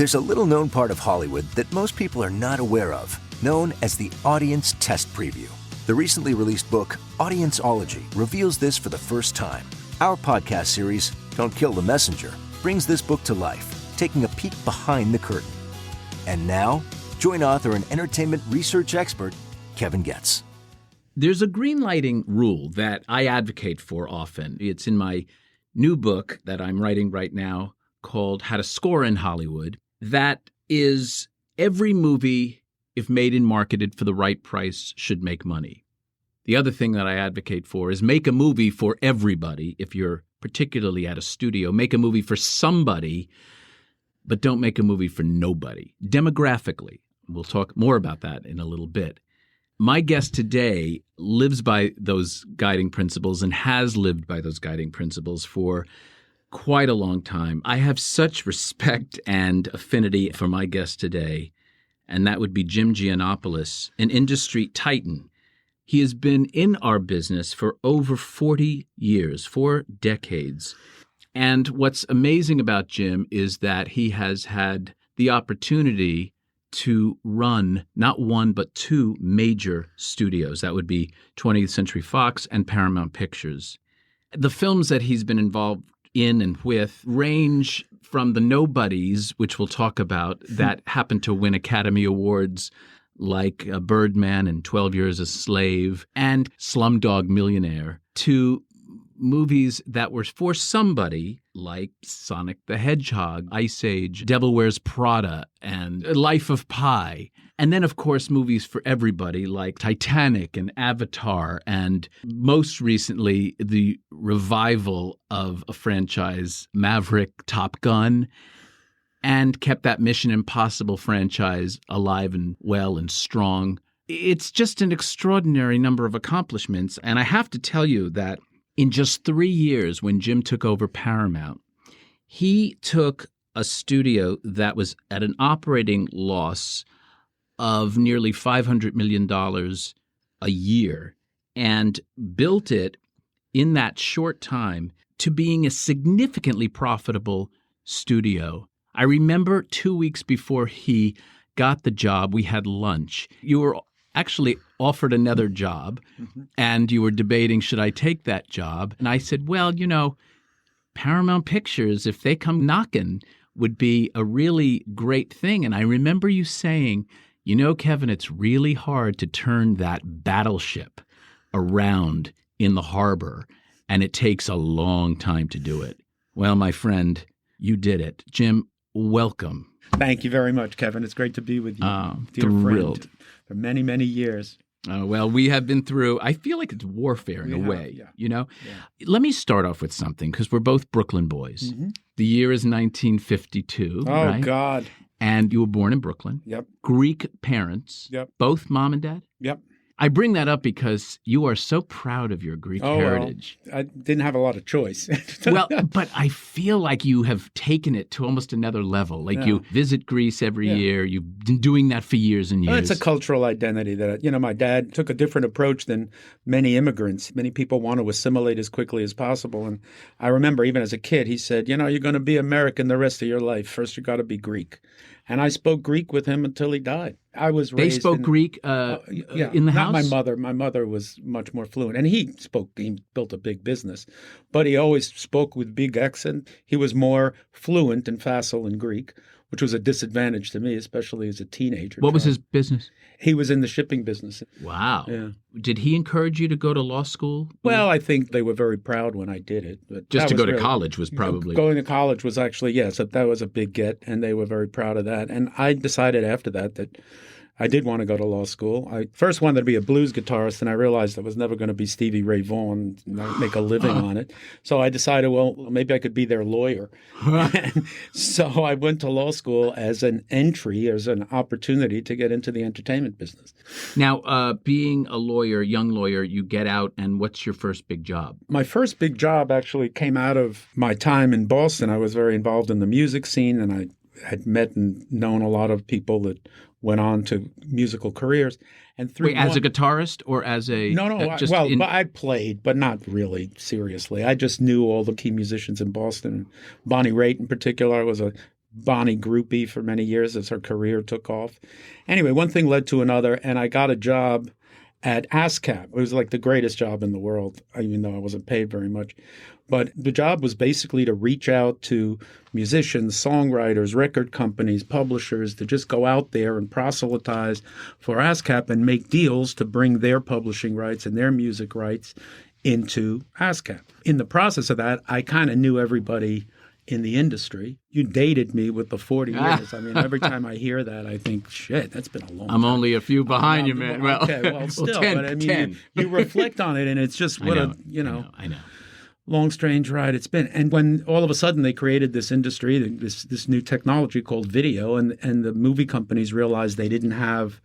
There's a little-known part of Hollywood that most people are not aware of, known as the Audience Test Preview. The recently released book, Audienceology, reveals this for the first time. Our podcast series, Don't Kill the Messenger, brings this book to life, taking a peek behind the curtain. And now, join author and entertainment research expert, Kevin Getz. There's a greenlighting rule that I advocate for often. It's in my new book that I'm writing right now called How to Score in Hollywood. That is, every movie, if made and marketed for the right price, should make money. The other thing that I advocate for is make a movie for everybody. If you're particularly at a studio, make a movie for somebody, but don't make a movie for nobody. Demographically, we'll talk more about that in a little bit. My guest today lives by those guiding principles and has lived by those guiding principles for quite a long time. I have such respect and affinity for my guest today, and that would be Jim Gianopulos, an industry titan. He has been in our business for over 40 years, 4 decades. And what's amazing about Jim is that he has had the opportunity to run not one but 2 major studios. That would be 20th Century Fox and Paramount Pictures. The films that he's been involved in and with range from the nobodies, which we'll talk about, that happened to win Academy Awards, like Birdman and 12 Years a Slave and Slumdog Millionaire, to movies that were for somebody like Sonic the Hedgehog, Ice Age, Devil Wears Prada, and Life of Pi. And then, of course, movies for everybody like Titanic and Avatar, and most recently, the revival of a franchise, Maverick, Top Gun, and kept that Mission Impossible franchise alive and well and strong. It's just an extraordinary number of accomplishments. And I have to tell you that in just 3 years, when Jim took over Paramount, he took a studio that was at an operating loss of nearly $500 million a year and built it in that short time to being a significantly profitable studio. I remember 2 weeks before he got the job, we had lunch. You were actually offered another job, and you were debating, should I take that job? And I said, well, Paramount Pictures, if they come knocking, would be a really great thing. And I remember you saying, Kevin, it's really hard to turn that battleship around in the harbor, and it takes a long time to do it. Well, my friend, you did it. Jim, welcome. Thank you very much, Kevin. It's great to be with you, dear thrilled. friend, for many, many years. Well, we have been through, I feel like it's warfare in a way, Yeah. Let me start off with something, because we're both Brooklyn boys. Mm-hmm. The year is 1952, Oh, right? God. And you were born in Brooklyn. Yep. Greek parents. Yep. Both mom and dad? Yep. I bring that up because you are so proud of your Greek heritage. Well, I didn't have a lot of choice. Well, but I feel like you have taken it to almost another level. Like you visit Greece every year. You've been doing that for years and years. Well, it's a cultural identity that, my dad took a different approach than many immigrants. Many people want to assimilate as quickly as possible. And I remember even as a kid, he said, you're going to be American the rest of your life. First, you got to be Greek. And I spoke Greek with him until he died. I was raised. They spoke Greek in the house? Not my mother. My mother was much more fluent. And he built a big business. But he always spoke with big accent. He was more fluent and facile in Greek, which was a disadvantage to me, especially as a teenager. What was his business? He was in the shipping business. Wow. Yeah. Did he encourage you to go to law school? Well, I think they were very proud when I did it. But just to go to college was probably... Going to college was actually, yes, that was a big get, and they were very proud of that. And I decided after that I did want to go to law school. I first wanted to be a blues guitarist, and I realized I was never going to be Stevie Ray Vaughan and make a living on it. So I decided, well, maybe I could be their lawyer. So I went to law school as an entry, as an opportunity to get into the entertainment business. Now, being a lawyer, young lawyer, you get out, and what's your first big job? My first big job actually came out of my time in Boston. I was very involved in the music scene, and I had met and known a lot of people that went on to musical careers. And as a guitarist or as a... No. I played, but not really seriously. I just knew all the key musicians in Boston. Bonnie Raitt in particular was a Bonnie groupie for many years as her career took off. Anyway, one thing led to another, and I got a job at ASCAP. It was like the greatest job in the world, even though I wasn't paid very much. But the job was basically to reach out to musicians, songwriters, record companies, publishers, to just go out there and proselytize for ASCAP and make deals to bring their publishing rights and their music rights into ASCAP. In the process of that, I kind of knew everybody in the industry. You dated me with the 40 years. I mean, every time I hear that, I think, shit, that's been a long time. I'm only a few behind you, man. Well, okay, well, still, 10, but I mean, 10. you reflect on it, and it's just what I know. Long, strange ride it's been. And when all of a sudden they created this industry, this new technology called video, and the movie companies realized they didn't have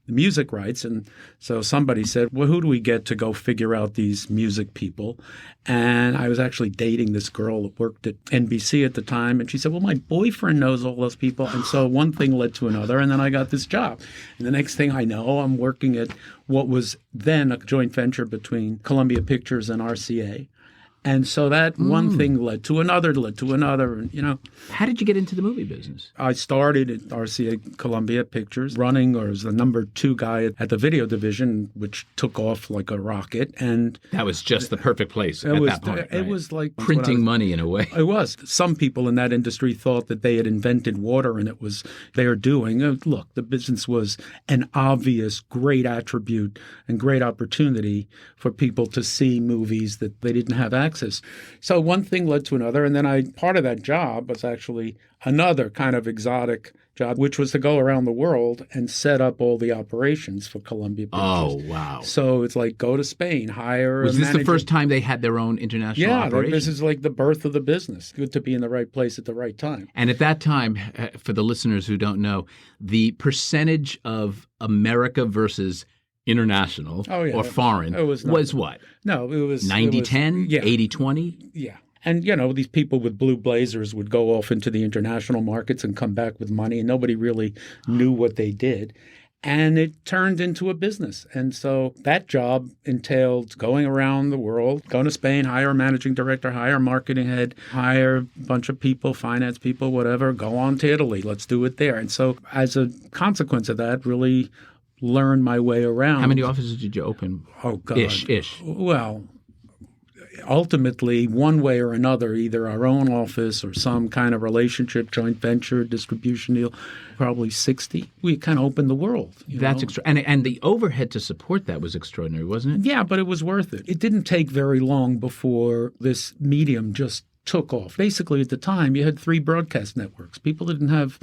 the music rights. And so somebody said, well, who do we get to go figure out these music people? And I was actually dating this girl that worked at NBC at the time. And she said, well, my boyfriend knows all those people. And so one thing led to another. And then I got this job. And the next thing I know, I'm working at what was then a joint venture between Columbia Pictures and RCA. And so that one thing led to another, and, you know. How did you get into the movie business? I started at RCA Columbia Pictures, running or as the number 2 guy at the video division, which took off like a rocket. And that was just the perfect place at that point, right? It was like printing money in a way. It was. Some people in that industry thought that they had invented water and it was their doing. Look, the business was an obvious great attribute and great opportunity for people to see movies that they didn't have access. So one thing led to another, and then part of that job was actually another kind of exotic job, which was to go around the world and set up all the operations for Columbia Pictures. Oh, wow. So it's like go to Spain, hire Was this the first time they had their own international operation? Yeah, this is like the birth of the business. Good to be in the right place at the right time. And at that time, for the listeners who don't know, the percentage of America versus international or foreign was what? No, it was 90-10, 80-20? Yeah. And, you know, these people with blue blazers would go off into the international markets and come back with money, and nobody really knew what they did. And it turned into a business. And so that job entailed going around the world, going to Spain, hire a managing director, hire a marketing head, hire a bunch of people, finance people, whatever, go on to Italy. Let's do it there. And so as a consequence of that, really learn my way around. How many offices did you open? Oh, God. Ish. Well, ultimately, one way or another, either our own office or some kind of relationship, joint venture, distribution deal, probably 60. We kind of opened the world. That's extraordinary. And the overhead to support that was extraordinary, wasn't it? Yeah, but it was worth it. It didn't take very long before this medium just took off. Basically, at the time, you had 3 broadcast networks. People didn't have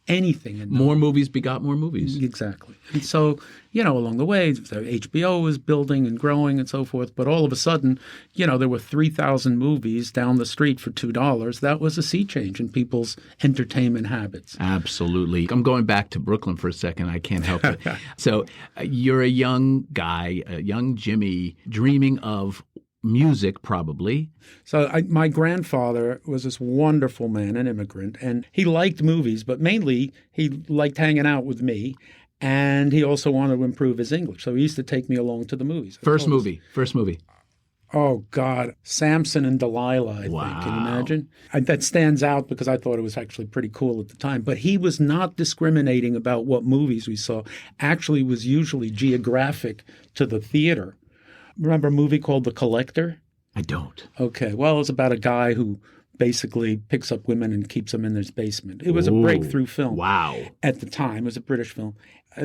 anything. More movies begot more movies. Exactly. And so, you know, along the way, HBO was building and growing and so forth. But all of a sudden, you know, there were 3,000 movies down the street for $2. That was a sea change in people's entertainment habits. Absolutely. I'm going back to Brooklyn for a second. I can't help it. So you're a young guy, a young Jimmy, dreaming of music, probably. So my grandfather was this wonderful man, an immigrant, and he liked movies, but mainly he liked hanging out with me, and he also wanted to improve his English. So he used to take me along to the movies. First movie. Oh, God. Samson and Delilah, I think. Can you imagine? That stands out because I thought it was actually pretty cool at the time. But he was not discriminating about what movies we saw. Actually, it was usually geographic to the theater. Remember a movie called The Collector? I don't. Okay. Well, it's about a guy who basically picks up women and keeps them in his basement. It was a breakthrough film. Wow. At the time. It was a British film.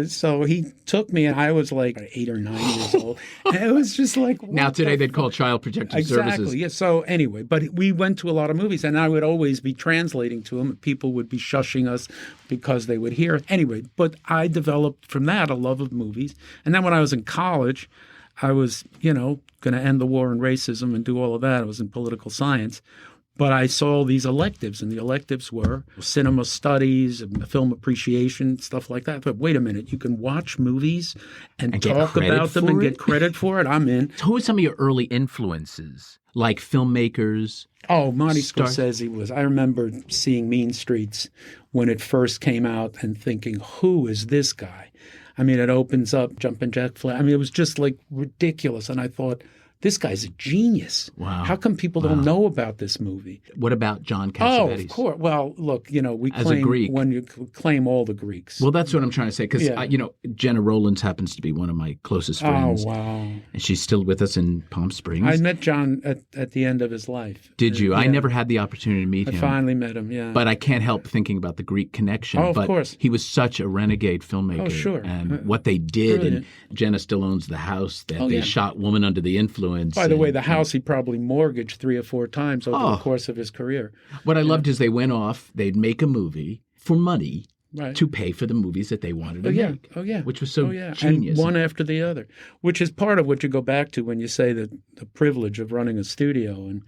So he took me, and I was like 8 or 9 years old. And it was just like, now today they'd call Child Protective Services. Exactly. Yeah. So anyway, but we went to a lot of movies, and I would always be translating to him. People would be shushing us because they would hear. Anyway, but I developed from that a love of movies. And then when I was in college, I was, you know, going to end the war on racism and do all of that. I was in political science. But I saw these electives, and the electives were cinema studies, film appreciation, stuff like that. But wait a minute, you can watch movies and talk about them and get credit for it? I'm in. Who were some of your early influences, like filmmakers? Oh, Marty Scorsese was. I remember seeing Mean Streets when it first came out and thinking, who is this guy? I mean, it opens up Jumpin' Jack Flash. I mean, it was just like ridiculous. And I thought, this guy's a genius. Wow. How come people don't know about this movie? What about John Oh, Cassavetes? of course. Well, look, we As a claim Greek. when you claim all the Greeks. Well, that's what I'm trying to say, because, Yeah. Jenna Rollins happens to be one of my closest friends. Oh, wow. And she's still with us in Palm Springs. I met John at the end of his life. Did you? I Yeah. never had the opportunity to meet I him. finally met him, yeah. But I can't help thinking about the Greek connection. Oh, of but course. he was such a renegade filmmaker. Oh, sure. And what they did, Brilliant. and Jenna still owns the house that they yeah. shot Woman Under the Influence. By the way, and- the house he probably mortgaged 3 or 4 times over the course of his career. What I loved is they went off, they'd make a movie for money Right. to pay for the movies that they wanted to make. Oh, yeah. Which was so Oh, yeah. genius. And one after the other, which is part of what you go back to when you say that the privilege of running a studio. And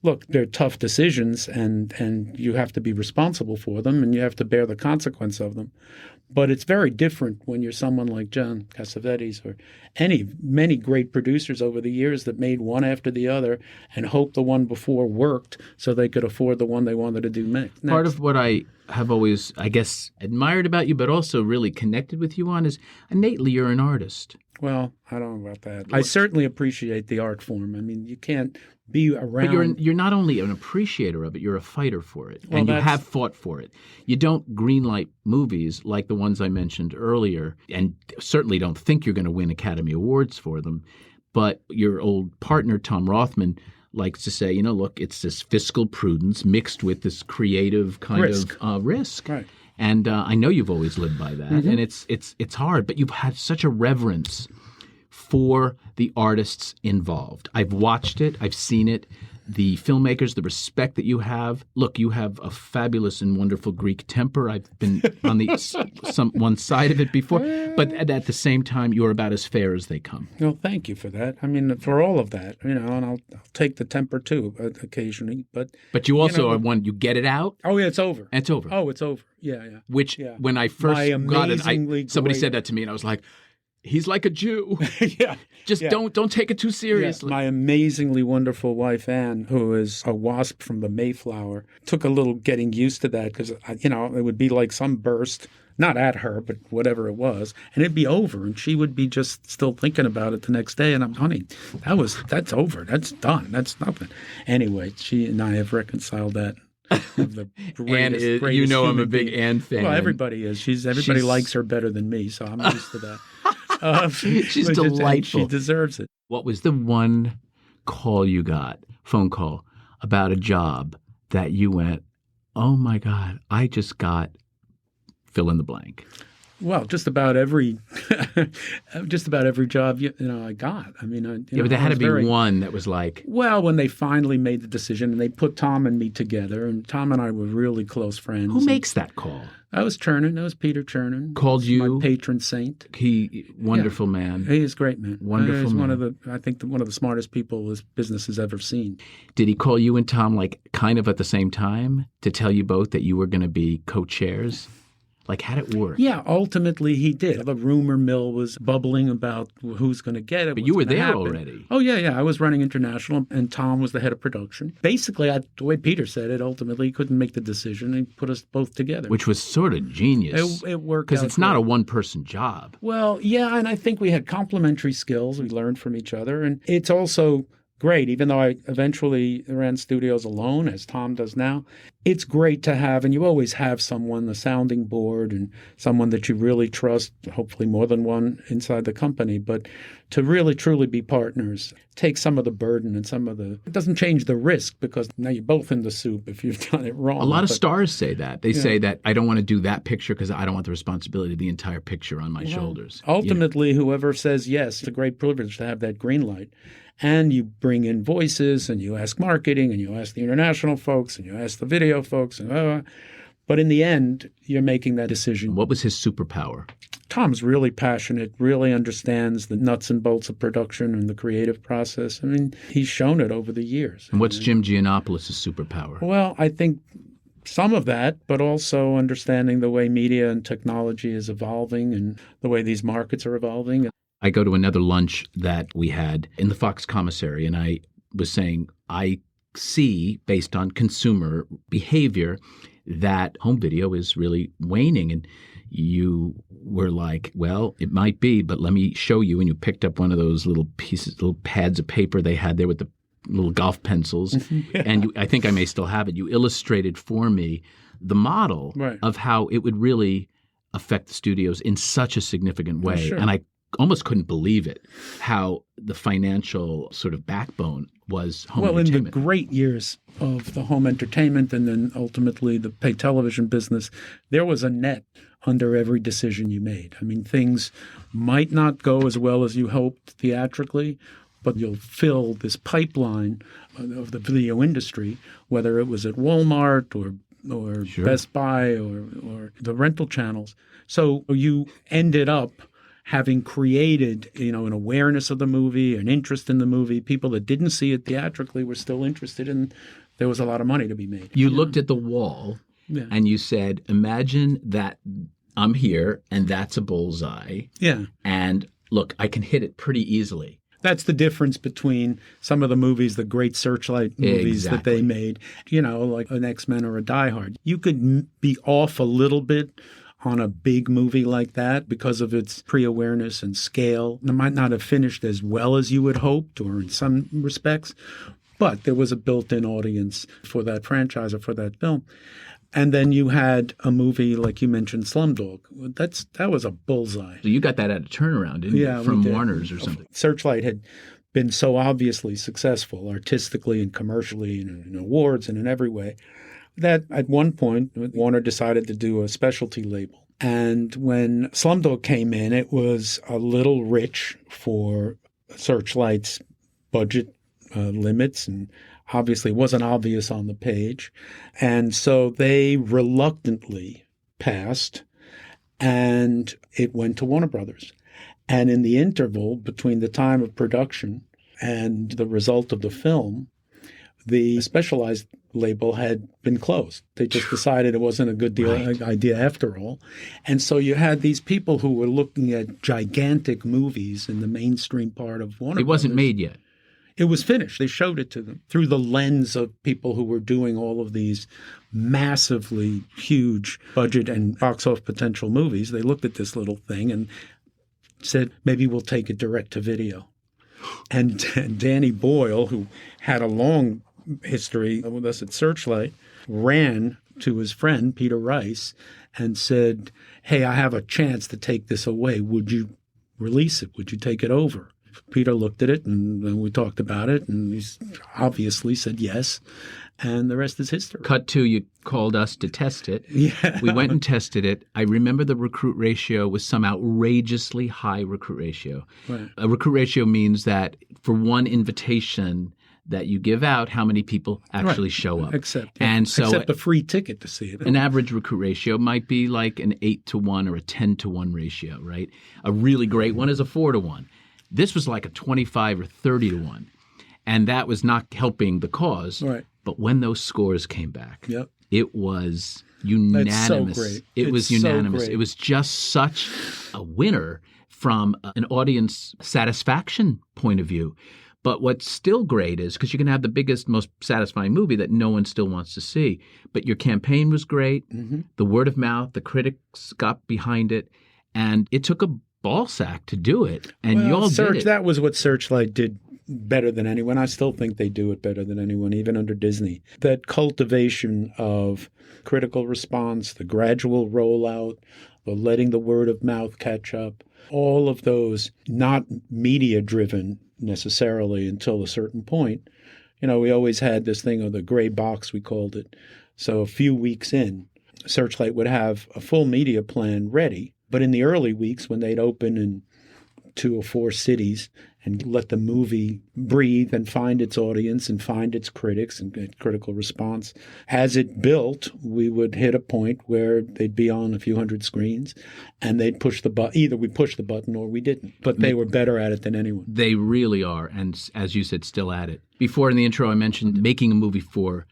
look, they're tough decisions, and you have to be responsible for them, and you have to bear the consequence of them. But it's very different when you're someone like John Cassavetes or many great producers over the years that made one after the other and hoped the one before worked so they could afford the one they wanted to do next. Part of what I have always, I guess, admired about you, but also really connected with you on is innately you're an artist. Well, I don't know about that. I certainly appreciate the art form. I mean, you can't be around. But you're not only an appreciator of it, you're a fighter for it. Well, and you have fought for it. You don't greenlight movies like the ones I mentioned earlier, and certainly don't think you're going to win Academy Awards for them. But your old partner, Tom Rothman, likes to say, look, it's this fiscal prudence mixed with this creative kind of risk. Right. And I know you've always lived by that, and it's hard, but you've had such a reverence for the artists involved. I've watched it, I've seen it, the filmmakers, the respect that you have. Look, you have a fabulous and wonderful Greek temper. I've been on the one side of it before, but at the same time, you're about as fair as they come. Well, thank you for that. I mean, for all of that, and I'll take the temper too occasionally. But you also are one, you get it out. Oh yeah, it's over. And it's over. Oh, it's over. Yeah. Which when I first got it, somebody great- said that to me, and I was like, he's like a Jew. Yeah. Just don't take it too seriously. My amazingly wonderful wife, Anne, who is a wasp from the Mayflower, took a little getting used to that because, it would be like some burst, not at her, but whatever it was, and it'd be over. And she would be just still thinking about it the next day. And I'm, honey, that's over. That's done. That's nothing. Anyway, she and I have reconciled that. The greatest, Anne, I'm a big being. Anne fan. Well, everybody is. Everybody likes her better than me, so I'm used to that. She's and delightful. She deserves it. What was the one call you got, phone call, about a job that you went, oh my God, I just got fill in the blank? Well, just about every job I got. I mean, but there had to be one that was like. Well, when they finally made the decision and they put Tom and me together, and Tom and I were really close friends. Who makes that call? That was Chernin. That was Peter Chernin. Called you? My patron saint. Wonderful man. He is a great man. Wonderful He's man. one of the smartest people this business has ever seen. Did he call you and Tom like kind of at the same time to tell you both that you were going to be co-chairs? Like, how'd it work? Yeah, ultimately he did. The rumor mill was bubbling about who's going to get it. But you were there already. Oh, yeah. I was running international, and Tom was the head of production. Basically, the way Peter said it, ultimately he couldn't make the decision. He put us both together. Which was sort of genius. It worked because out it's not great. a one-person job. Well, yeah, and I think we had complementary skills. We learned from each other. And it's also great, even though I eventually ran studios alone, as Tom does now. It's great to have, and you always have someone, a sounding board, and someone that you really trust, hopefully more than one inside the company, but to really truly be partners, take some of the burden and it doesn't change the risk because now you're both in the soup if you've done it wrong. A lot of stars say that. They say that I don't want to do that picture because I don't want the responsibility of the entire picture on my shoulders. Ultimately, whoever says yes, it's a great privilege to have that green light. And you bring in voices, and you ask marketing, and you ask the international folks, and you ask the video folks, but in the end, you're making that decision. What was his superpower? Tom's really passionate, really understands the nuts and bolts of production and the creative process. I mean, he's shown it over the years. And what's Jim Gianopulos' superpower? Well, I think some of that, but also understanding the way media and technology is evolving and the way these markets are evolving. I go to another lunch that we had in the Fox commissary, and I was saying I see, based on consumer behavior, that home video is really waning. And you were like, well, it might be, but let me show you. And you picked up one of those little pads of paper they had there with the little golf pencils. Yeah. And I think I may still have it. You illustrated for me the model of how it would really affect the studios in such a significant way. Sure. And I almost couldn't believe it, how the financial sort of backbone was home entertainment. In the great years of the home entertainment and then ultimately the pay television business, there was a net under every decision you made. I mean, things might not go as well as you hoped theatrically, but you'll fill this pipeline of the video industry, whether it was at Walmart or sure. Best Buy or the rental channels. So you ended up having created, an awareness of the movie, an interest in the movie. People that didn't see it theatrically were still interested, and there was a lot of money to be made. You looked at the wall and you said, imagine that I'm here and that's a bullseye. Yeah. And look, I can hit it pretty easily. That's the difference between some of the movies, the great Searchlight movies that they made, like an X-Men or a Die Hard. You could be off a little bit on a big movie like that because of its pre-awareness and scale. It might not have finished as well as you would hoped or in some respects, but there was a built-in audience for that franchise or for that film. And then you had a movie like you mentioned, Slumdog. That was a bullseye. So you got that at a turnaround, didn't you? From Warner's or something. Searchlight had been so obviously successful artistically and commercially and in awards and in every way that at one point Warner decided to do a specialty label. And when Slumdog came in, it was a little rich for Searchlight's budget limits, and obviously wasn't obvious on the page. And so they reluctantly passed, and it went to Warner Brothers. And in the interval between the time of production and the result of the film, the Specialized label had been closed. They just decided it wasn't a good idea after all. And so you had these people who were looking at gigantic movies in the mainstream part of Warner Brothers. It wasn't made yet. It was finished. They showed it to them through the lens of people who were doing all of these massively huge budget and box office potential movies. They looked at this little thing and said, maybe we'll take it direct to video. And Danny Boyle, who had a long history with us at Searchlight, ran to his friend, Peter Rice, and said, hey, I have a chance to take this away. Would you release it? Would you take it over? Peter looked at it, and we talked about it, and he obviously said yes, and the rest is history. Cut to, you called us to test it. Yeah. We went and tested it. I remember the recruit ratio was some outrageously high recruit ratio. Right. A recruit ratio means that for one invitation that you give out, how many people actually show up. Except a free ticket to see it. An average recruit ratio might be like an 8-to-1 or a 10-to-1 ratio, right? A really great one is a 4-to-1. This was like a 25 or 30-to-1. And that was not helping the cause. Right. But when those scores came back, yep. It was unanimous. That's so great. It was unanimous. So great. It was just such a winner from an audience satisfaction point of view. But what's still great is, because you can have the biggest, most satisfying movie that no one still wants to see, but your campaign was great, the word of mouth, the critics got behind it, and it took a ball sack to do it, and you all did it. That was what Searchlight did better than anyone. I still think they do it better than anyone, even under Disney. That cultivation of critical response, the gradual rollout, the letting the word of mouth catch up, all of those, not media-driven necessarily until a certain point. We always had this thing of the gray box, we called it. So a few weeks in, Searchlight would have a full media plan ready. But in the early weeks, when they'd open in 2 or 4 cities and let the movie breathe and find its audience and find its critics and get critical response, as it built, we would hit a point where they'd be on a few hundred screens and they'd push the button. Either we pushed the button or we didn't. But they were better at it than anyone. They really are. And as you said, still at it. Before in the intro, I mentioned making a movie for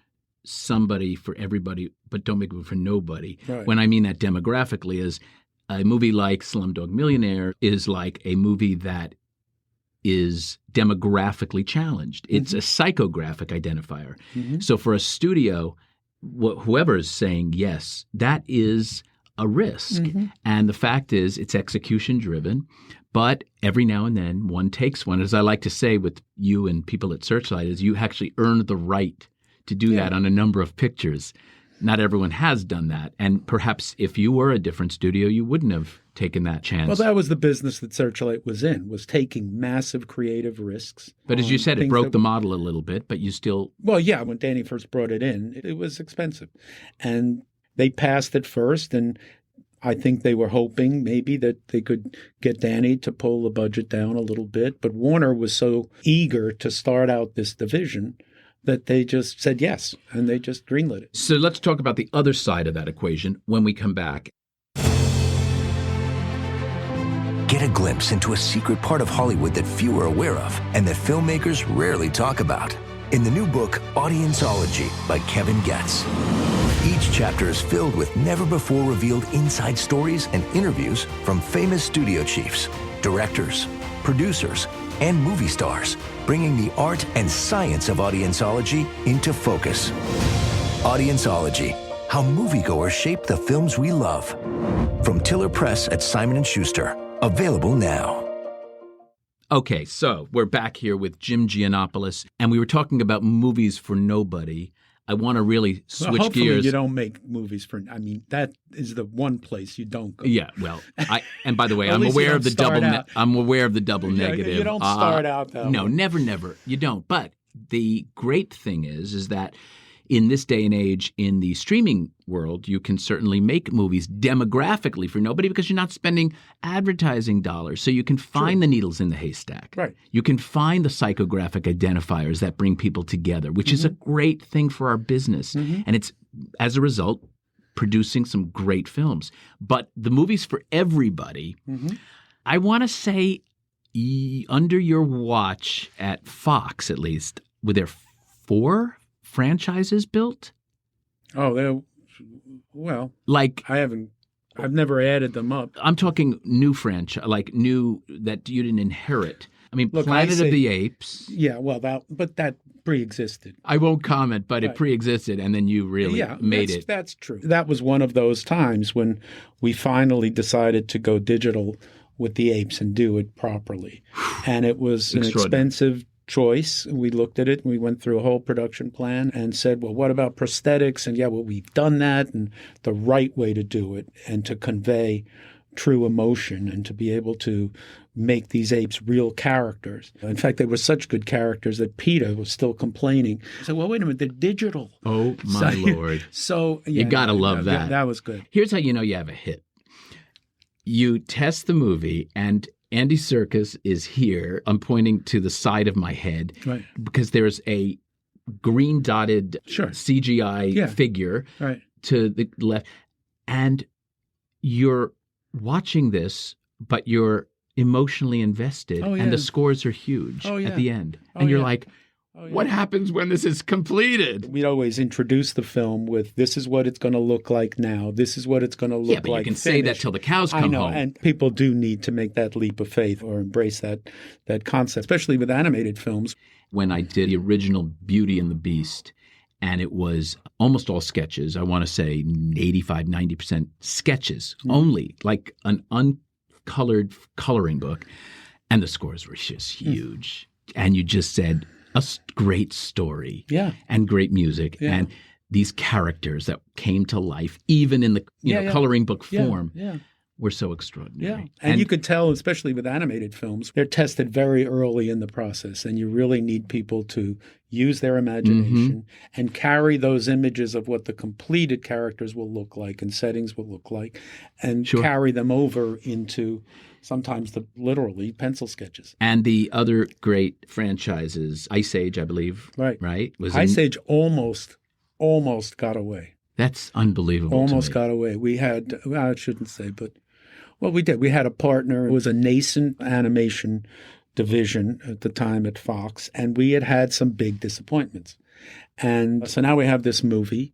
somebody, for everybody, but don't make a movie for nobody. Right. When I mean that demographically is a movie like Slumdog Millionaire is like a movie that is demographically challenged. It's a psychographic identifier. So for a studio, whoever is saying yes, that is a risk. And the fact is, it's execution driven. But every now and then one takes one. As I like to say with you and people at Searchlight, is you actually earned the right to do that on a number of pictures. Not everyone has done that. And perhaps if you were a different studio, you wouldn't have taken that chance. Well, that was the business that Searchlight was in, was taking massive creative risks. But as you said, it broke the model a little bit, but you still... Well, yeah, when Danny first brought it in, it was expensive. And they passed it first, and I think they were hoping maybe that they could get Danny to pull the budget down a little bit. But Warner was so eager to start out this division that they just said yes, and they just greenlit it. So let's talk about the other side of that equation when we come back. Get a glimpse into a secret part of Hollywood that few are aware of and that filmmakers rarely talk about. In the new book, Audienceology by Kevin Getz. Each chapter is filled with never-before-revealed inside stories and interviews from famous studio chiefs, directors, producers, and movie stars, bringing the art and science of audienceology into focus. Audienceology, how moviegoers shape the films we love. From Tiller Press at Simon & Schuster. Available now. Okay, so we're back here with Jim Gianopulos, and we were talking about movies for nobody. I want to really switch hopefully gears. You don't make movies for. I mean, that is the one place you don't go. Yeah, well, and by the way, At I'm least aware you of the don't double. start out. I'm aware of the double negative. You don't start out that No, way. never. You don't. But the great thing is that in this day and age, in the streaming world, you can certainly make movies demographically for nobody because you're not spending advertising dollars. So you can find the needles in the haystack. Right. You can find the psychographic identifiers that bring people together, which is a great thing for our business. And it's, as a result, producing some great films. But the movies for everybody, I want to say under your watch at Fox, at least, were there 4 franchises built? Oh, well, like I've never added them up. I'm talking new franchise, like new that you didn't inherit. I mean, Look, Planet of the Apes. Yeah, well, that pre-existed. I won't comment, but it pre-existed, and then you really made it. That's true. That was one of those times when we finally decided to go digital with the apes and do it properly. And it was an expensive choice. We looked at it and we went through a whole production plan and said, well, what about prosthetics? And we've done that, and the right way to do it and to convey true emotion and to be able to make these apes real characters. In fact, they were such good characters that PETA was still complaining. I said, well, wait a minute, they're digital. Oh, my Lord. So you got to love that. That was good. Here's how you know you have a hit. You test the movie, and Andy Serkis is here. I'm pointing to the side of my head because there's a green dotted CGI figure to the left. And you're watching this, but you're emotionally invested, and the scores are huge at the end. And you're like, what happens when this is completed? We'd always introduce the film with, this is what it's going to look like now. This is what it's going to look like. Yeah, but you can say that till the cows come home. And people do need to make that leap of faith or embrace that concept, especially with animated films. When I did the original Beauty and the Beast, and it was almost all sketches, I want to say 85, 90% sketches only, like an uncolored coloring book. And the scores were just huge. And you just said, a great story and great music and these characters that came to life, even in the coloring book form, were so extraordinary. Yeah. And you could tell, especially with animated films, they're tested very early in the process, and you really need people to use their imagination and carry those images of what the completed characters will look like and settings will look like, and carry them over into sometimes literally pencil sketches. And the other great franchises, Ice Age, I believe, right? Ice Age almost got away. That's unbelievable. Almost got away. We had, I shouldn't say, but we did. We had a partner. It was a nascent animation division at the time at Fox, and we had some big disappointments. And so now we have this movie,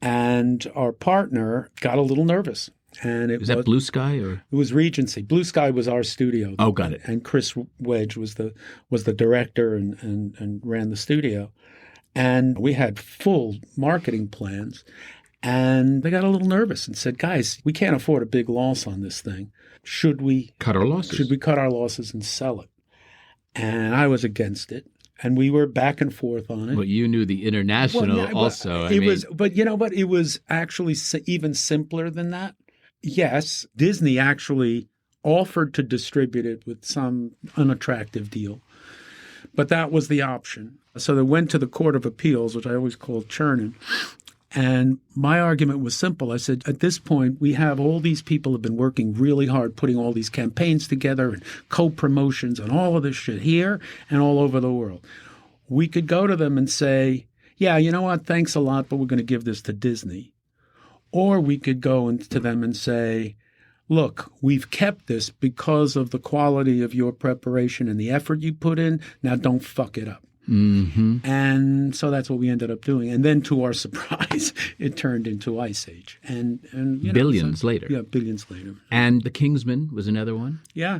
and our partner got a little nervous. And was that Blue Sky or it was Regency? Blue Sky was our studio. Oh, got it. And Chris Wedge was the director and ran the studio. And we had full marketing plans. And they got a little nervous and said, guys, we can't afford a big loss on this thing. Should we cut our losses? Should we cut our losses and sell it? And I was against it. And we were back and forth on it. But you knew the international also. But you know what? It was actually even simpler than that. Yes, Disney actually offered to distribute it with some unattractive deal. But that was the option. So they went to the Court of Appeals, which I always called churning. And my argument was simple. I said, at this point, we have all these people have been working really hard, putting all these campaigns together and co-promotions and all of this shit here and all over the world. We could go to them and say, yeah, you know what? Thanks a lot, but we're going to give this to Disney. Or we could go to them and say, look, we've kept this because of the quality of your preparation and the effort you put in. Now don't fuck it up. Mm-hmm. And so that's what we ended up doing. And then to our surprise, it turned into Ice Age. And billions later. Yeah, billions later. And The Kingsman was another one? Yeah.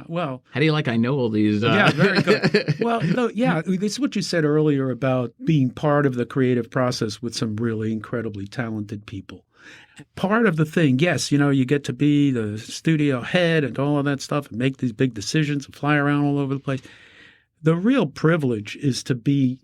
Well. How do you like I know all these? Yeah, very good. Well, it's what you said earlier about being part of the creative process with some really incredibly talented people. Part of the thing, yes, you get to be the studio head and all of that stuff and make these big decisions and fly around all over the place. The real privilege is to be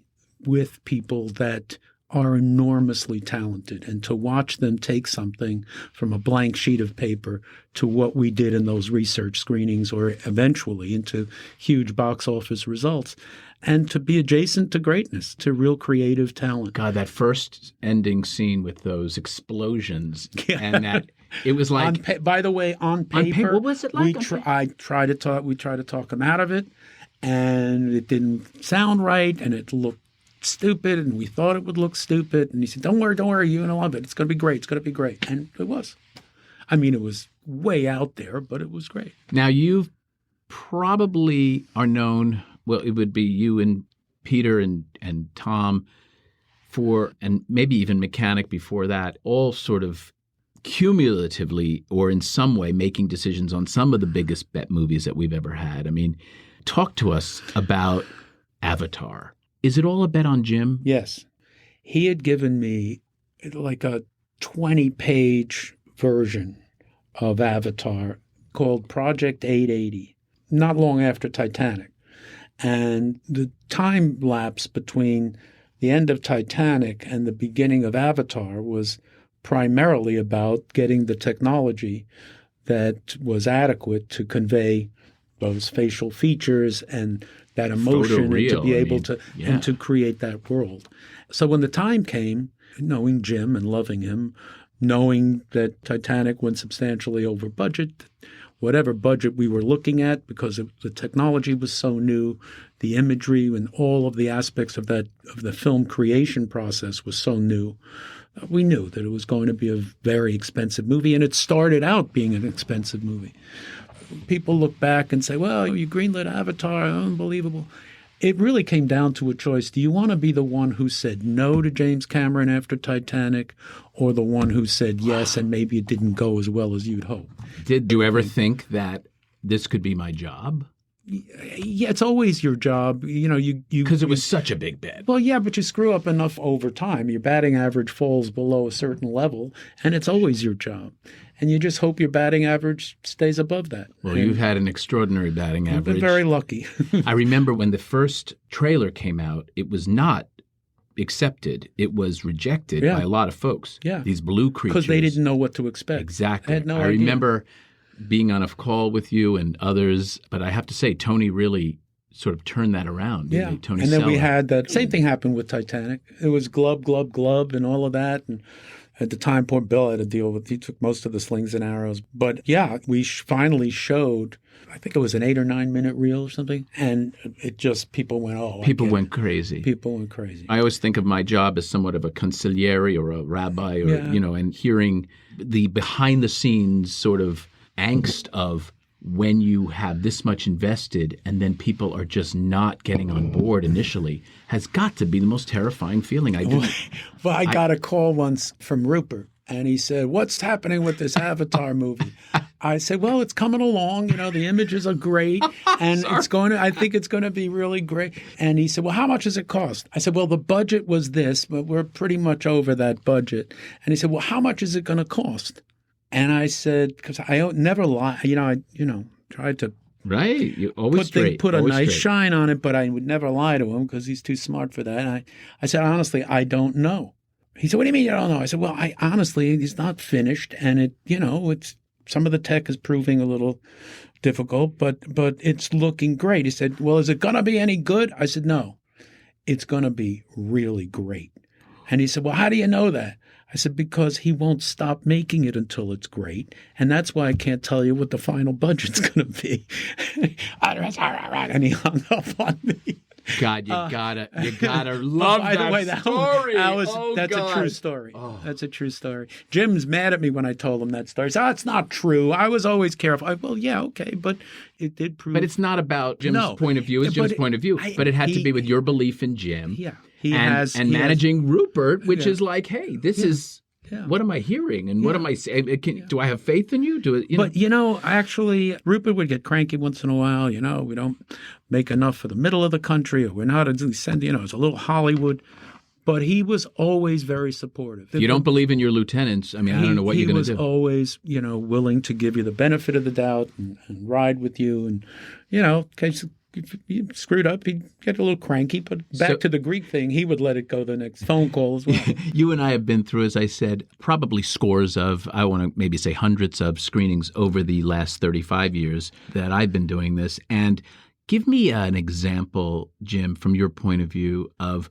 with people that are enormously talented and to watch them take something from a blank sheet of paper to what we did in those research screenings or eventually into huge box office results and to be adjacent to greatness, to real creative talent. God, that first ending scene with those explosions and that it was like by the way, on paper, what was it like? We try to talk them out of it. And it didn't sound right, and it looked stupid, and we thought it would look stupid. And he said, don't worry, you're going to love it. It's going to be great. And it was. I mean, it was way out there, but it was great. Now, you probably are known, well, it would be you and Peter and Tom and maybe even Mechanic before that, all sort of cumulatively or in some way making decisions on some of the biggest bet movies that we've ever had. I mean, talk to us about Avatar. Is it all a bet on Jim? Yes. He had given me like a 20-page version of Avatar called Project 880, not long after Titanic. And the time lapse between the end of Titanic and the beginning of Avatar was primarily about getting the technology that was adequate to convey those facial features and that emotion and to be able to create that world. So when the time came, knowing Jim and loving him, knowing that Titanic went substantially over budget, whatever budget we were looking at, because the technology was so new, the imagery and all of the aspects of the film creation process was so new, we knew that it was going to be a very expensive movie, and it started out being an expensive movie. People look back and say, well, you greenlit Avatar, unbelievable. It really came down to a choice. Do you want to be the one who said no to James Cameron after Titanic or the one who said yes and maybe it didn't go as well as you'd hope? Did you ever think that this could be my job? Yeah, it's always your job. Because it was such a big bet. Well, yeah, but you screw up enough over time. Your batting average falls below a certain level, and it's always your job. And you just hope your batting average stays above that. Well, you've had an extraordinary batting average. I've been very lucky. I remember when the first trailer came out, it was not accepted. It was rejected by a lot of folks. Yeah. These blue creatures. Because they didn't know what to expect. Exactly. I had no idea. I remember being on a call with you and others, but I have to say, Tony really sort of turned that around. Yeah. Tony and then Sella. we had that same thing happened with Titanic. It was glub, and all of that. And at the time, poor Bill had to deal with, he took most of the slings and arrows. But yeah, we finally showed, I think it was an 8 or 9 minute reel or something. And it just, people went, People went crazy. People went crazy. I always think of my job as somewhat of a consigliere or a rabbi or, and hearing the behind the scenes sort of angst of when you have this much invested and then people are just not getting on board initially has got to be the most terrifying feeling. I got a call once from Rupert, and he said, "What's happening with this Avatar movie?" I said, well, it's coming along. The images are great, and I think it's going to be really great. And he said, well, how much does it cost? I said, well, the budget was this, but we're pretty much over that budget. And he said, well, how much is it going to cost? And I said, because I never lie. I tried to Right. You always put a nice shine on it, but I would never lie to him because he's too smart for that. And I said, honestly, I don't know. He said, what do you mean you don't know? I said, well, he's not finished, and it's some of the tech is proving a little difficult, but it's looking great. He said, well, is it going to be any good? I said, no, it's going to be really great. And he said, well, how do you know that? I said, because he won't stop making it until it's great. And that's why I can't tell you what the final budget's going to be. And he hung up on me. God, you gotta love by that the way, story. That's a true story. Oh. That's a true story. Jim's mad at me when I told him that story. He said, it's not true. I was always careful. Well, yeah, okay, but it did prove. But it's not about Jim's point of view. It's Jim's point of view. But it had to be with your belief in Jim. Yeah. Managing Rupert, which is like, hey, this is. Yeah. What am I hearing? And what am I saying? Do I have faith in you? Actually, Rupert would get cranky once in a while. We don't make enough for the middle of the country, or we're not sending, it's a little Hollywood. But he was always very supportive. You don't believe in your lieutenants. I mean, I don't know what you're going to do. He was always, willing to give you the benefit of the doubt and ride with you. And, in case you screwed up, he'd get a little cranky, but back to the Greek thing, he would let it go the next phone call as well. You and I have been through, as I said, probably scores of, I want to maybe say hundreds of screenings over the last 35 years that I've been doing this. And give me an example, Jim, from your point of view, of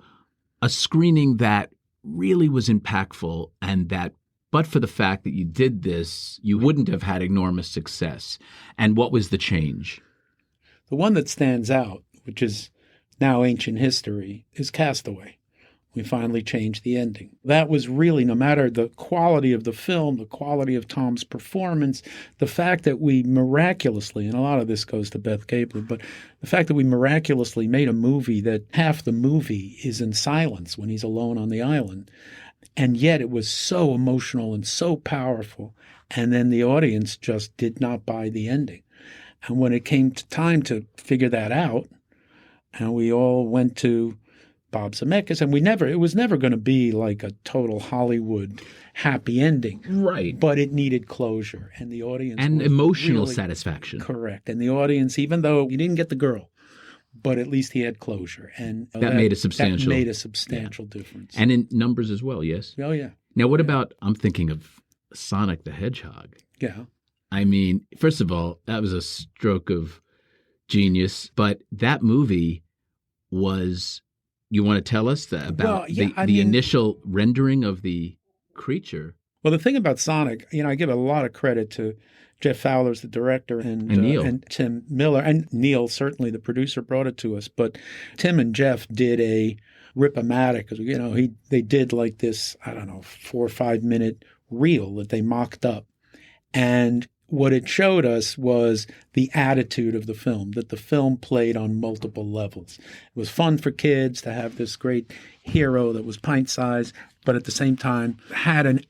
a screening that really was impactful and that, but for the fact that you did this, you wouldn't have had enormous success. And what was the change? The one that stands out, which is now ancient history, is Castaway. We finally changed the ending. That was really, no matter the quality of the film, the quality of Tom's performance, the fact that we miraculously, and a lot of this goes to Beth Capler, but the fact that we miraculously made a movie that half the movie is in silence when he's alone on the island. And yet it was so emotional and so powerful. And then the audience just did not buy the ending. And when it came to time to figure that out, and we all went to Bob Zemeckis, and it was never going to be like a total Hollywood happy ending. Right. But it needed closure, and the audience and emotional satisfaction. Correct. And the audience, even though he didn't get the girl, but at least he had closure. And that made a substantial difference. And in numbers as well, yes? Oh, yeah. Now, what about, I'm thinking of Sonic the Hedgehog. Yeah. I mean, first of all, that was a stroke of genius. But that movie was, you want to tell us about the initial rendering of the creature? Well, the thing about Sonic, I give a lot of credit to Jeff Fowler's the director and Neil. And Tim Miller. And Neil, certainly the producer, brought it to us. But Tim and Jeff did a rip-o-matic. They did like this, 4 or 5 minute reel that they mocked up. And what it showed us was the attitude of the film, that the film played on multiple levels. It was fun for kids to have this great hero that was pint-sized, but at the same time had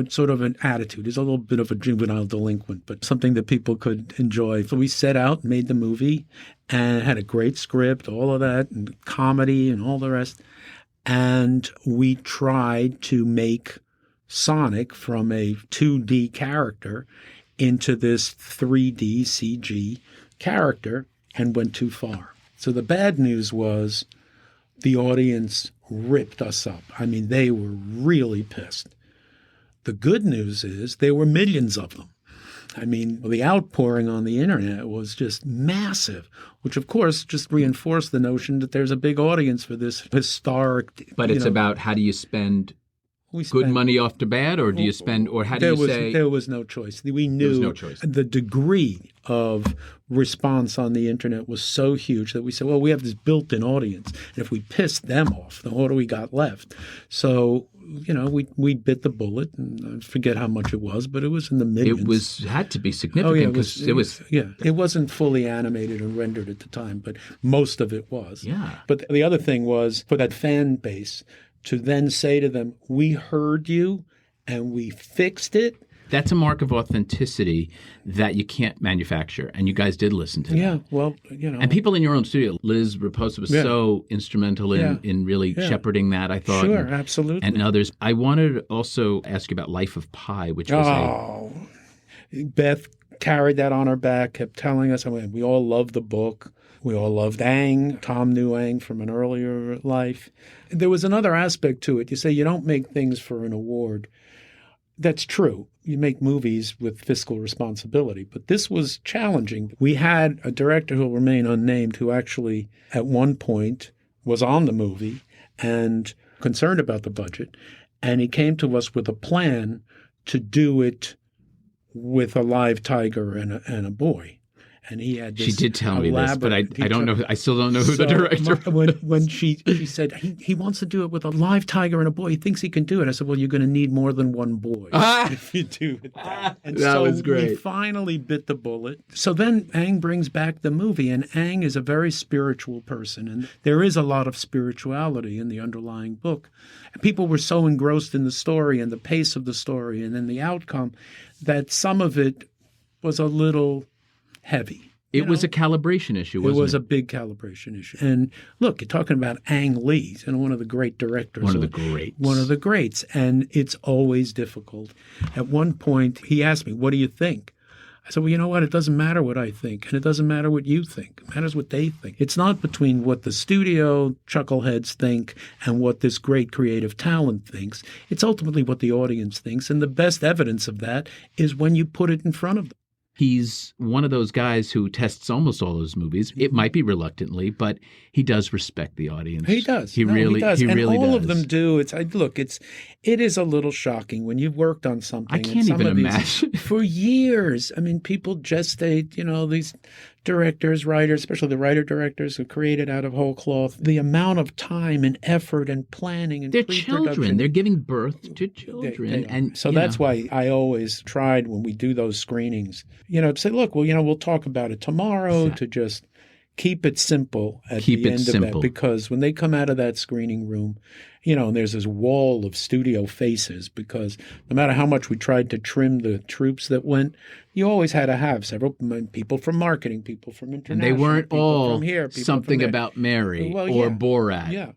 sort of an attitude. He's a little bit of a juvenile delinquent, but something that people could enjoy. So we set out, made the movie, and had a great script, all of that, and comedy and all the rest. And we tried to make Sonic from a 2D character into this 3D CG character and went too far. So the bad news was the audience ripped us up. I mean, they were really pissed. The good news is there were millions of them. I mean, the outpouring on the internet was just massive, which of course just reinforced the notion that there's a big audience for this historic. But it's about how do you spend good money off to bad, or do you spend, or how do you say? There was no choice. We knew the degree of response on the internet was so huge that we said, well, we have this built-in audience. And if we pissed them off, then what do we got left? So, we bit the bullet, and I forget how much it was, but it was in the millions. It had to be significant because it was. It wasn't fully animated and rendered at the time, but most of it was. Yeah. But the other thing was, for that fan base, to then say to them, we heard you and we fixed it, That's a mark of authenticity that you can't manufacture. And you guys did listen to that. Yeah, well, you know. And people in your own studio, Liz Raposa was so instrumental in really shepherding that, I thought. Sure, absolutely. And others. I wanted to also ask you about Life of Pi, which was Beth carried that on her back, kept telling us, I mean, we all loved the book. We all loved Ang. Tom knew Ang from an earlier life. There was another aspect to it. You say you don't make things for an award. That's true. You make movies with fiscal responsibility. But this was challenging. We had a director who will remain unnamed who actually at one point was on the movie and concerned about the budget. And he came to us with a plan to do it with a live tiger and a boy. And he had this. She did tell me this, but I don't know. I still don't know who the director was. When she said he wants to do it with a live tiger and a boy, he thinks he can do it. I said, well, you're going to need more than one boy if you do it. And that was great. We finally bit the bullet. So then Ang brings back the movie, and Ang is a very spiritual person, and there is a lot of spirituality in the underlying book. And people were so engrossed in the story and the pace of the story and then the outcome that some of it was a little heavy. It was a calibration issue, wasn't it? It was a big calibration issue. And look, you're talking about Ang Lee, and one of the great directors. One of the greats. One of the greats. And it's always difficult. At one point, he asked me, what do you think? I said, well, you know what? It doesn't matter what I think, and it doesn't matter what you think. It matters what they think. It's not between what the studio chuckleheads think and what this great creative talent thinks. It's ultimately what the audience thinks. And the best evidence of that is when you put it in front of them. He's one of those guys who tests almost all his movies. It might be reluctantly, but he does respect the audience. He does. He really does. And all of them do. It is a little shocking when you've worked on something. I can't even imagine. For years. I mean, people gestate, these directors, writers, especially the writer-directors who created out of whole cloth, the amount of time and effort and planning and they're pre-production. Children. They're giving birth to children. And so that's why I always tried when we do those screenings, to say, look, well, we'll talk about it tomorrow, to just keep it simple at the end of it. Because when they come out of that screening room, and there's this wall of studio faces, because no matter how much we tried to trim the troops that went, you always had to have several people from marketing, people from international, and they weren't all from here, something from about Mary or Borat,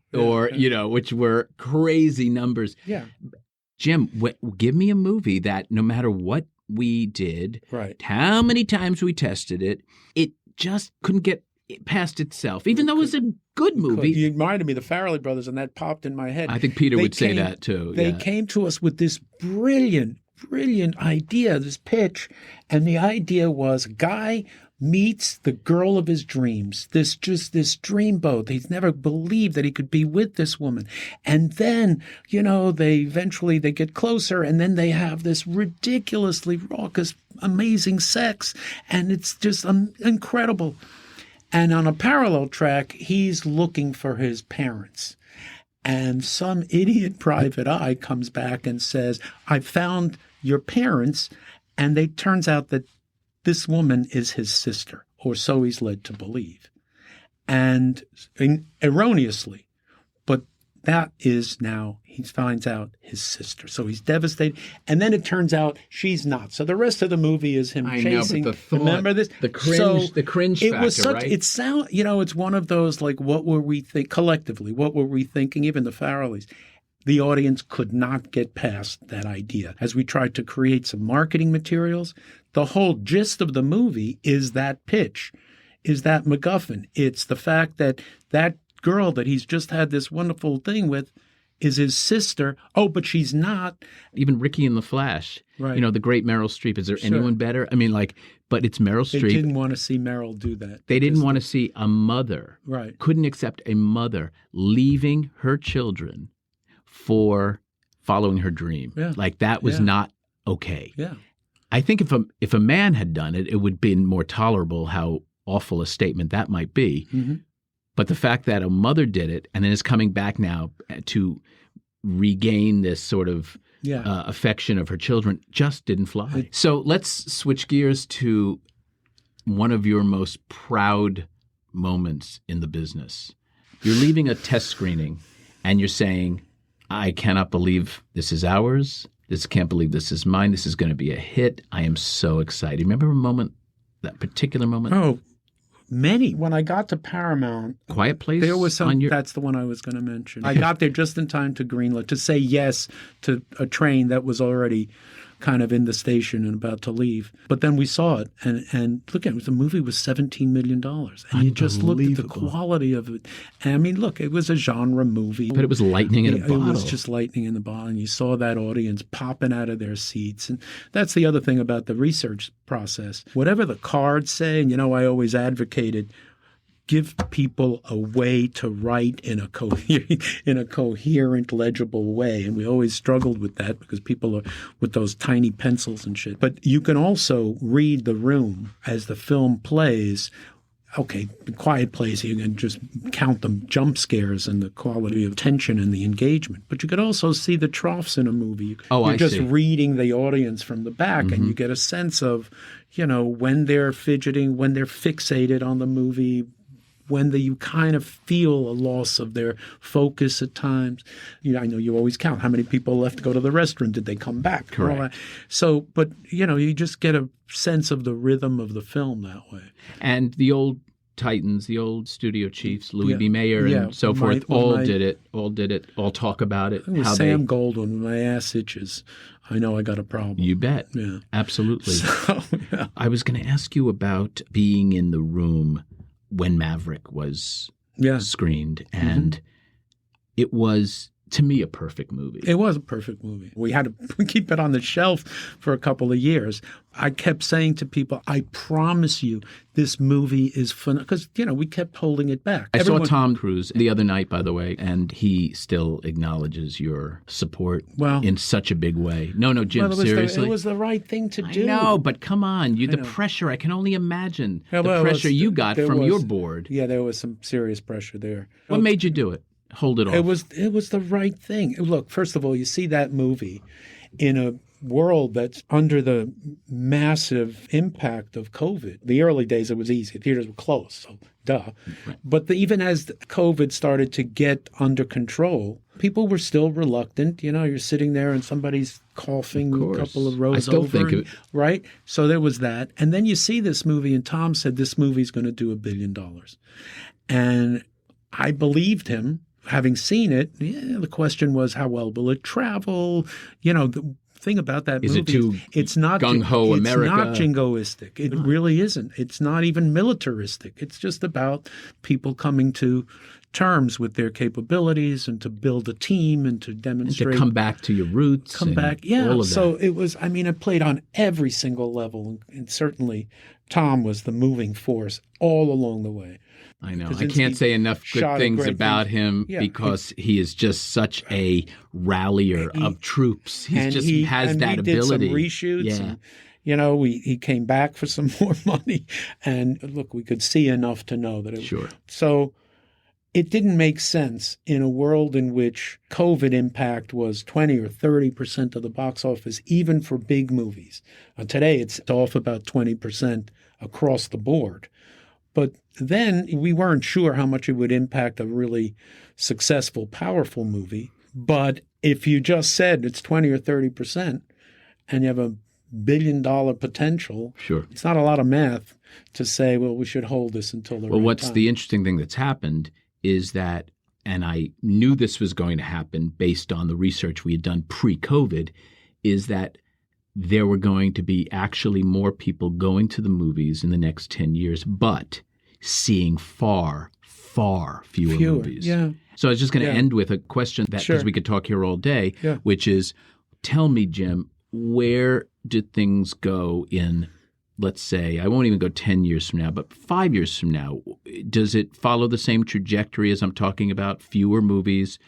which were crazy numbers. Yeah. Jim, give me a movie that no matter what we did, how many times we tested it, it just couldn't get past itself, even though it was a good movie. You reminded me of the Farrelly brothers, and that popped in my head. I think Peter would say that too. They came to us with this brilliant idea, this pitch, and the idea was Guy meets the girl of his dreams, this dreamboat. He's never believed that he could be with this woman. And then, they get closer, and then they have this ridiculously raucous, amazing sex, and it's just incredible. And on a parallel track, he's looking for his parents. And some idiot private eye comes back and says, I found your parents. And it turns out that this woman is his sister, or so he's led to believe. And erroneously, but that is now, he finds out, his sister. So he's devastated. And then it turns out she's not. So the rest of the movie is him chasing. Know, but the thought, remember this? The cringe it factor, was such, right? It sound, it's one of those, like, what were we collectively, what were we thinking? Even the Farrellys. The audience could not get past that idea. As we tried to create some marketing materials, the whole gist of the movie is that pitch, is that MacGuffin. It's the fact that that girl that he's just had this wonderful thing with is his sister. Oh, but she's not. Even Ricky in The Flash, right. The great Meryl Streep. Is there anyone better? I mean, but it's Meryl Streep. They didn't want to see Meryl do that. They didn't want to see a mother. Right. Couldn't accept a mother leaving her children for following her dream. Yeah. That was not okay. Yeah. I think if a man had done it, it would have been more tolerable how awful a statement that might be. Mm-hmm. But the fact that a mother did it and then is coming back now to regain this sort of affection of her children just didn't fly. So let's switch gears to one of your most proud moments in the business. You're leaving a test screening and you're saying, I cannot believe this is ours. Can't believe this is mine. This is going to be a hit. I am so excited. Remember a moment, that particular moment? Oh, many. When I got to Paramount, Quiet Place. there was some. That's the one I was going to mention. I got there just in time to Greenlight to say yes to a train that was already kind of in the station and about to leave. But then we saw it, and look at it. The movie was $17 million, and you just looked at the quality of it. And I mean, look, it was a genre movie, but it was lightning in a bottle. It was just lightning in the bottle, and you saw that audience popping out of their seats. And that's the other thing about the research process. Whatever the cards say, and I always advocated, give people a way to write in a coherent, legible way. And we always struggled with that because people are with those tiny pencils and shit. But you can also read the room as the film plays. Okay, Quiet Place, you can just count the jump scares and the quality of tension and the engagement. But you could also see the troughs in a movie. You're just reading the audience from the back, and you get a sense of, when they're fidgeting, when they're fixated on the movie, when you kind of feel a loss of their focus at times. I know you always count how many people left to go to the restroom. Did they come back? Correct. So, but, you just get a sense of the rhythm of the film that way. And the old Titans, the old studio chiefs, Louis B. Mayer and so forth, all did it, all talk about it. Sam Goldwyn, when my ass itches, I know I got a problem. You bet. Yeah. Absolutely. So, yeah. I was going to ask you about being in the room when Maverick was screened, and it was, to me, a perfect movie. It was a perfect movie. We had to keep it on the shelf for a couple of years. I kept saying to people, I promise you this movie is fun, because, we kept holding it back. I saw Tom Cruise the other night, by the way, and he still acknowledges your support in such a big way. No, Jim, seriously. It was the right thing to do. No, but come on. The pressure, I can only imagine the pressure you got from your board. Yeah, there was some serious pressure there. What made you do it? Hold it off. It was the right thing. Look, first of all, you see that movie in a world that's under the massive impact of COVID. The early days, it was easy. Theaters were closed, so duh. Right. But even as COVID started to get under control, people were still reluctant. You're sitting there and somebody's coughing a couple of rows over. Right? So there was that. And then you see this movie, and Tom said this movie's going to do $1 billion. And I believed him. Having seen it, the question was, how well will it travel? The thing about that movie, it's not gung-ho America. It's not jingoistic. It really isn't. It's not even militaristic. It's just about people coming to terms with their capabilities and to build a team and to demonstrate. And to come back to your roots. All of that. It was, it played on every single level. And certainly Tom was the moving force all along the way. I know. I can't say enough good things about him because he is just such a rallier of troops. He has that ability. Did some reshoots. Yeah. And, he came back for some more money. And look, we could see enough to know that it was. Sure. So it didn't make sense in a world in which COVID impact was 20 or 30% of the box office, even for big movies. Today, it's off about 20% across the board. But then we weren't sure how much it would impact a really successful, powerful movie. But if you just said it's 20 or 30% and you have $1 billion potential, sure, it's not a lot of math to say, well, we should hold this until the right time. Well, what's the interesting thing that's happened is that, and I knew this was going to happen based on the research we had done pre-COVID, is that there were going to be actually more people going to the movies in the next 10 years, but seeing far, far fewer movies. Yeah. So I was just going to end with a question that, because we could talk here all day, which is, tell me, Jim, where did things go in, let's say, I won't even go 10 years from now, but 5 years from now? Does it follow the same trajectory as I'm talking about? Fewer movies,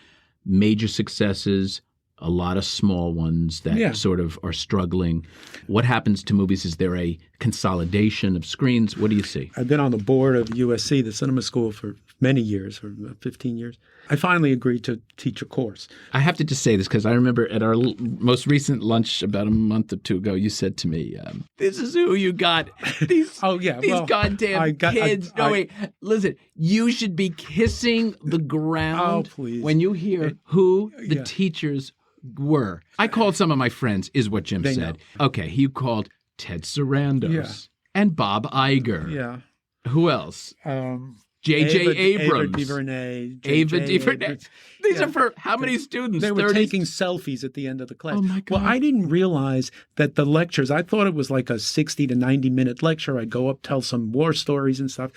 major successes, a lot of small ones that sort of are struggling. What happens to movies? Is there a consolidation of screens? What do you see? I've been on the board of USC, the cinema school, for many years, for 15 years. I finally agreed to teach a course. I have to just say this because I remember at our most recent lunch about a month or two ago, you said to me, this is who you got. These goddamn kids. Wait, listen, you should be kissing the ground when you hear who the teachers were. I called some of my friends, is what Jim They said. Okay, you called Ted Sarandos and Bob Iger. Yeah. Who else? J.J. Abrams. Ava DuVernay. These are for how many students? They were 30? taking selfies at the end of the class. Oh, my God. Well, I didn't realize that the lectures, I thought it was like a 60 to 90-minute lecture. I'd go up, tell some war stories and stuff.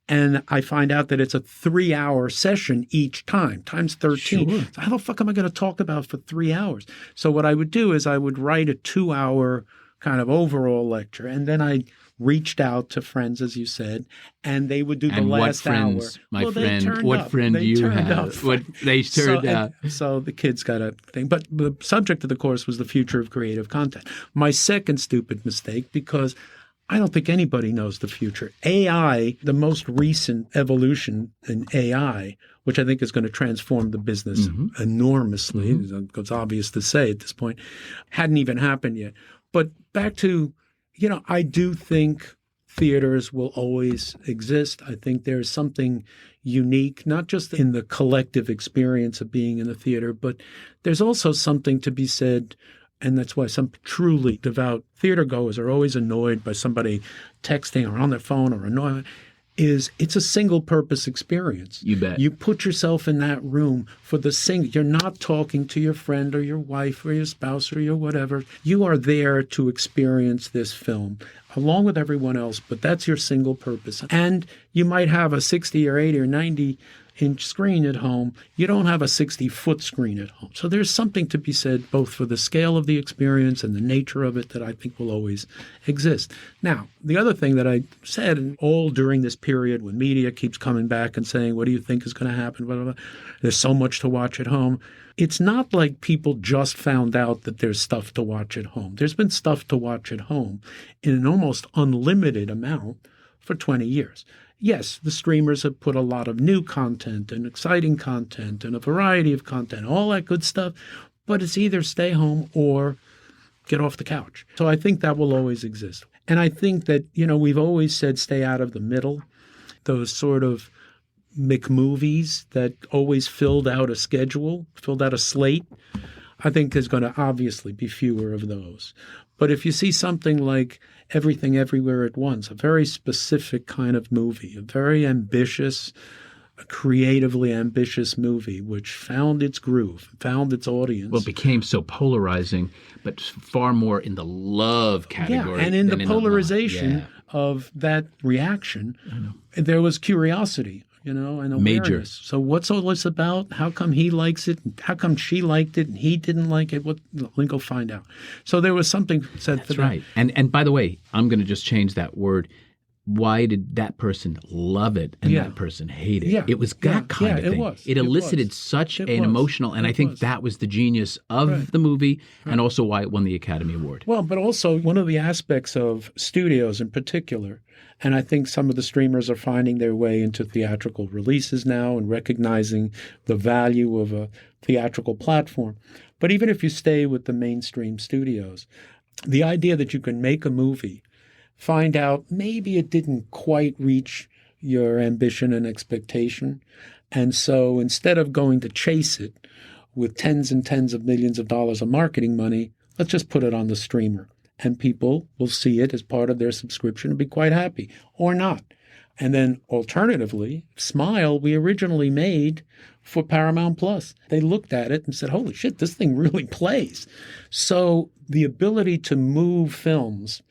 And I find out that it's a 3-hour session each time, times 13. Sure. So how the fuck am I going to talk about for 3 hours? So what I would do is I would write a 2-hour kind of overall lecture, and then I reached out to friends, as you said, and they would do the last hour. My well, friend, what up. friend they do you turned have? up. What they turned out. So the kids got a thing. But the subject of the course was the future of creative content. My second stupid mistake, because I don't think anybody knows the future. AI, the most recent evolution in AI, which I think is going to transform the business enormously, it's obvious to say at this point, hadn't even happened yet. But back to, I do think theaters will always exist. I think there's something unique, not just in the collective experience of being in the theater, but there's also something to be said. And that's why some truly devout theater goers are always annoyed by somebody texting or on their phone or annoyed. It's a single purpose experience. You bet. You put yourself in that room for the single. You're not talking to your friend or your wife or your spouse or your whatever. You are there to experience this film along with everyone else, but that's your single purpose. And you might have a 60 or 80 or 90-inch screen at home. You don't have a 60-foot screen at home. So there's something to be said both for the scale of the experience and the nature of it that I think will always exist. Now, the other thing that I said, and all during this period when media keeps coming back and saying, what do you think is going to happen? Blah, blah, blah. There's so much to watch at home. It's not like people just found out that there's stuff to watch at home. There's been stuff to watch at home in an almost unlimited amount for 20 years. Yes, the streamers have put a lot of new content and exciting content and a variety of content, all that good stuff, but it's either stay home or get off the couch. So I think that will always exist. And I think that, we've always said stay out of the middle, those sort of McMovies that always filled out a schedule, filled out a slate. I think there's going to obviously be fewer of those. But if you see something like Everything Everywhere at Once, a very specific kind of movie, a very ambitious, a creatively ambitious movie, which found its groove, found its audience. Well, it became so polarizing, but far more in the love category. Yeah, and in the polarization of that reaction, there was curiosity. And awareness. Major. So what's all this about? How come he likes it? How come she liked it and he didn't like it? Let me go find out. So there was something said for that. That's right. And by the way, I'm going to just change that word. Why did that person love it and that person hate it? Yeah. It was that kind of thing. It elicited such an emotional, and I think that was the genius of the movie and also why it won the Academy Award. Well, but also one of the aspects of studios in particular, and I think some of the streamers are finding their way into theatrical releases now and recognizing the value of a theatrical platform. But even if you stay with the mainstream studios, the idea that you can make a movie, find out maybe it didn't quite reach your ambition and expectation, and so instead of going to chase it with tens and tens of millions of dollars of marketing money, let's just put it on the streamer. And people will see it as part of their subscription and be quite happy, or not. And then alternatively, Smile, we originally made for Paramount Plus. They looked at it and said, holy shit, this thing really plays. So the ability to move films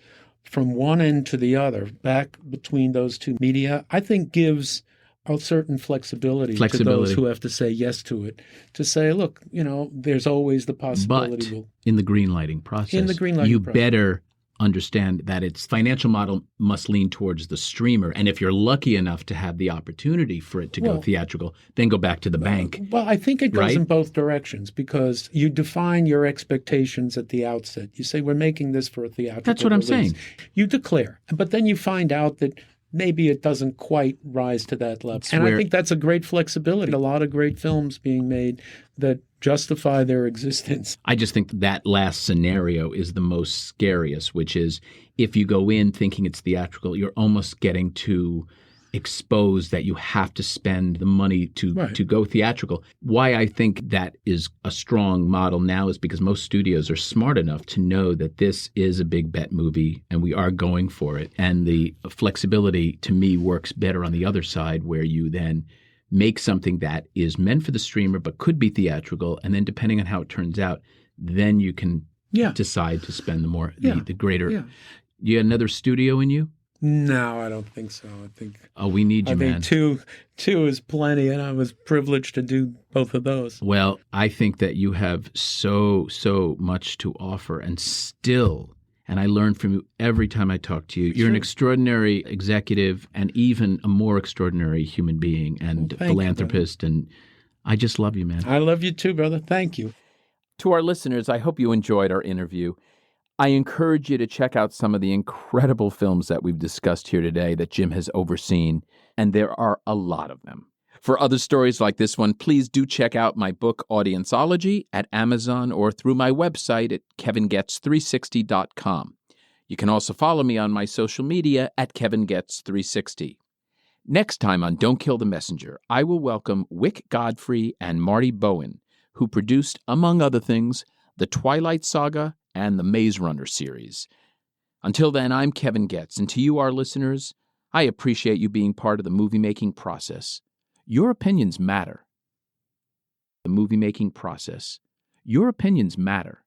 from one end to the other, back between those two media, I think gives a certain flexibility to those who have to say yes to it, to say, look, there's always the possibility. But in the greenlighting process, you better understand that its financial model must lean towards the streamer. And if you're lucky enough to have the opportunity for it to go theatrical, then go back to the bank. Well, I think it goes in both directions because you define your expectations at the outset. You say, we're making this for a theatrical That's what release. I'm saying. You declare. But then you find out that maybe it doesn't quite rise to that level. I think that's a great flexibility. A lot of great films being made that justify their existence. I just think that last scenario is the most scariest, which is if you go in thinking it's theatrical, you're almost getting to exposed that you have to spend the money to go theatrical. Why I think that is a strong model now is because most studios are smart enough to know that this is a big bet movie and we are going for it. And the flexibility to me works better on the other side, where you then make something that is meant for the streamer but could be theatrical, and then depending on how it turns out, then you can decide to spend the greater. You got another studio in you? No, I don't think so. I think we need you, man. I think two is plenty, and I was privileged to do both of those. Well, I think that you have so much to offer, and I learn from you every time I talk to you. You're an extraordinary executive and even a more extraordinary human being and philanthropist, and I just love you, man. I love you too, brother. Thank you. To our listeners, I hope you enjoyed our interview. I encourage you to check out some of the incredible films that we've discussed here today that Jim has overseen, and there are a lot of them. For other stories like this one, please do check out my book, Audienceology, at Amazon or through my website at kevingets360.com. You can also follow me on my social media at KevinGets360. Next time on Don't Kill the Messenger, I will welcome Wick Godfrey and Marty Bowen, who produced, among other things, The Twilight Saga and the Maze Runner series. Until then, I'm Kevin Getz, and to you, our listeners, I appreciate you being part of the movie-making process. Your opinions matter. The movie-making process. Your opinions matter.